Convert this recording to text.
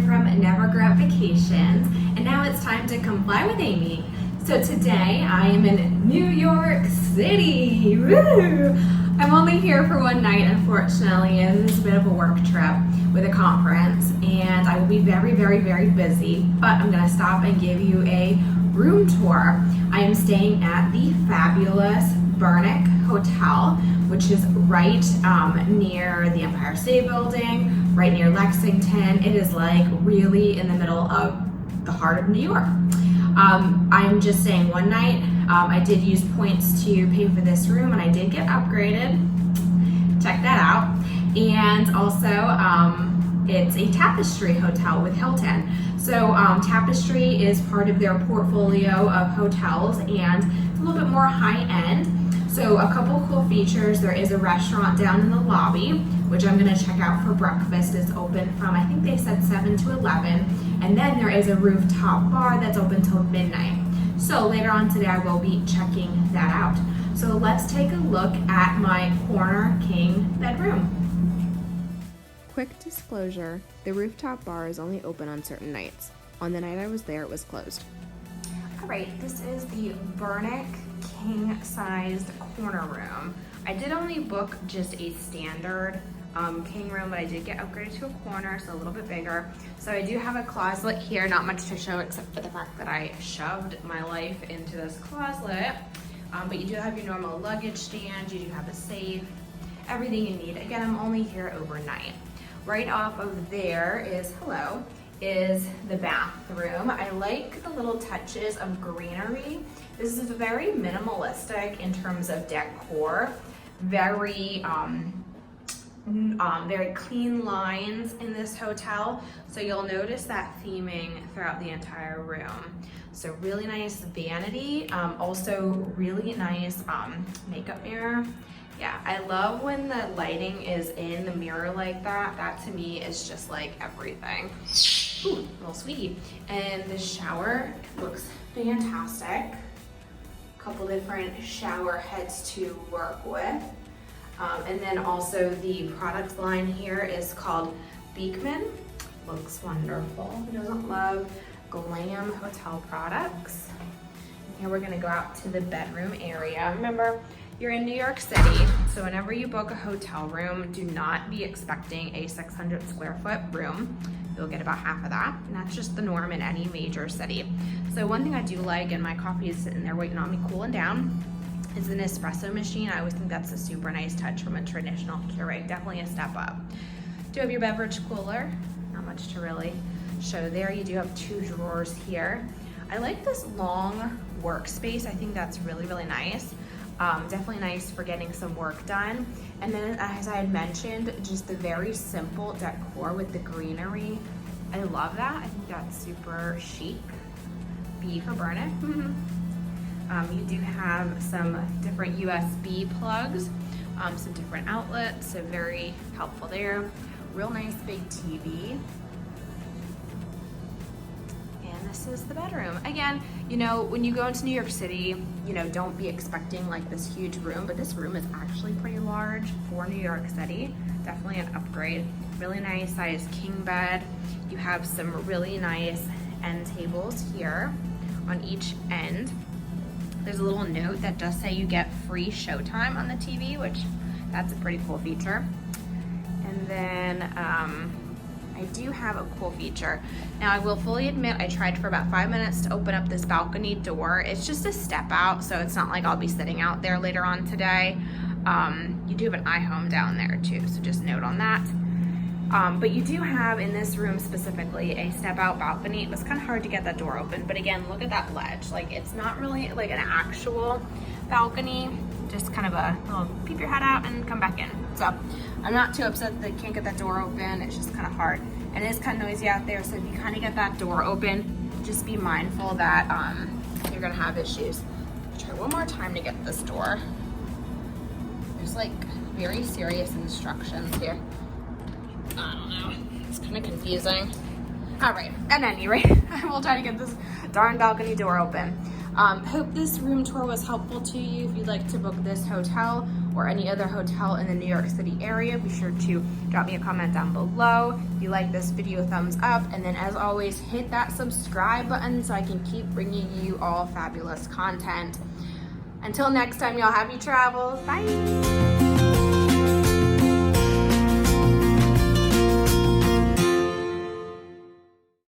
from Never Regret Vacations, and now it's time to comply with Amy. So today I am in New York City. Woo! I'm only here for one night, unfortunately. This is a bit of a work trip with a conference, and I will be very, very, very busy, but I'm gonna stop and give you a room tour. I am staying at the fabulous Bernic Hotel, which is right near the Empire State Building, right near Lexington. It is like really in the middle of the heart of New York. I'm just staying one night. I did use points to pay for this room, and I did get upgraded. Check that out. And also, it's a Tapestry hotel with Hilton. So Tapestry is part of their portfolio of hotels, and it's a little bit more high end. So a couple cool features: there is a restaurant down in the lobby, which I'm gonna check out for breakfast. It's open from, I think they said 7 to 11. And then there is a rooftop bar that's open till midnight. So later on today, I will be checking that out. So let's take a look at my corner king bedroom. Quick disclosure, the rooftop bar is only open on certain nights. On the night I was there, it was closed. All right, this is the Bernic king-sized corner room. I did only book just a standard king room, but I did get upgraded to a corner, so a little bit bigger. So I do have a closet here, not much to show except for the fact that I shoved my life into this closet. But you do have your normal luggage stand, you do have a safe, everything you need. Again, I'm only here overnight. Right off of there is the bathroom. I like the little touches of greenery. This is very minimalistic in terms of decor. Very very clean lines in this hotel. So you'll notice that theming throughout the entire room. So really nice vanity, also really nice makeup mirror. Yeah, I love when the lighting is in the mirror like that. That to me is just like everything. Ooh, little sweetie. And the shower looks fantastic. Couple different shower heads to work with. And then also the product line here is called Beekman. Looks wonderful. Who doesn't love glam hotel products? And here we're gonna go out to the bedroom area. Remember, you're in New York City, so whenever you book a hotel room, do not be expecting a 600 square foot room. You'll get about half of that, and that's just the norm in any major city. So one thing I do like, and my coffee is sitting there waiting on me cooling down, is an espresso machine. I always think that's a super nice touch from a traditional Keurig. Definitely a step up. Do have your beverage cooler. Not much to really show there. You do have 2 drawers here. I like this long workspace. I think that's really, really nice. Definitely nice for getting some work done. And then, as I had mentioned, just the very simple decor with the greenery. I love that. I think that's super chic. B for Bernic. You do have some different USB plugs, some different outlets, so very helpful there. Real nice big TV. And this is the bedroom. Again, you know, when you go into New York City, you know, don't be expecting like this huge room, but this room is actually pretty large for New York City. Definitely an upgrade. Really nice size king bed. You have some really nice end tables here on each end. There's a little note that does say you get free showtime on the TV, which that's a pretty cool feature. And then I do have a cool feature. Now I will fully admit I tried for about 5 minutes to open up this balcony door. It's just a step out, so it's not like I'll be sitting out there later on today. You do have an iHome down there too, so just note on that. But you do have in this room specifically a step out balcony. It was kind of hard to get that door open, but again, look at that ledge. Like, it's not really like an actual balcony, just kind of a little peep your head out and come back in. So I'm not too upset that I can't get that door open. It's just kind of hard. And it is kind of noisy out there, so if you kind of get that door open, just be mindful that you're gonna have issues. Try one more time to get this door. There's like very serious instructions here. I don't know, it's kind of confusing. All right, at any rate, I will try to get this darn balcony door open. Hope this room tour was helpful to you. If you'd like to book this hotel or any other hotel in the New York City area, be sure to drop me a comment down below. If you like this video, thumbs up, and then as always, hit that subscribe button so I can keep bringing you all fabulous content. Until next time, y'all, happy travels. Bye.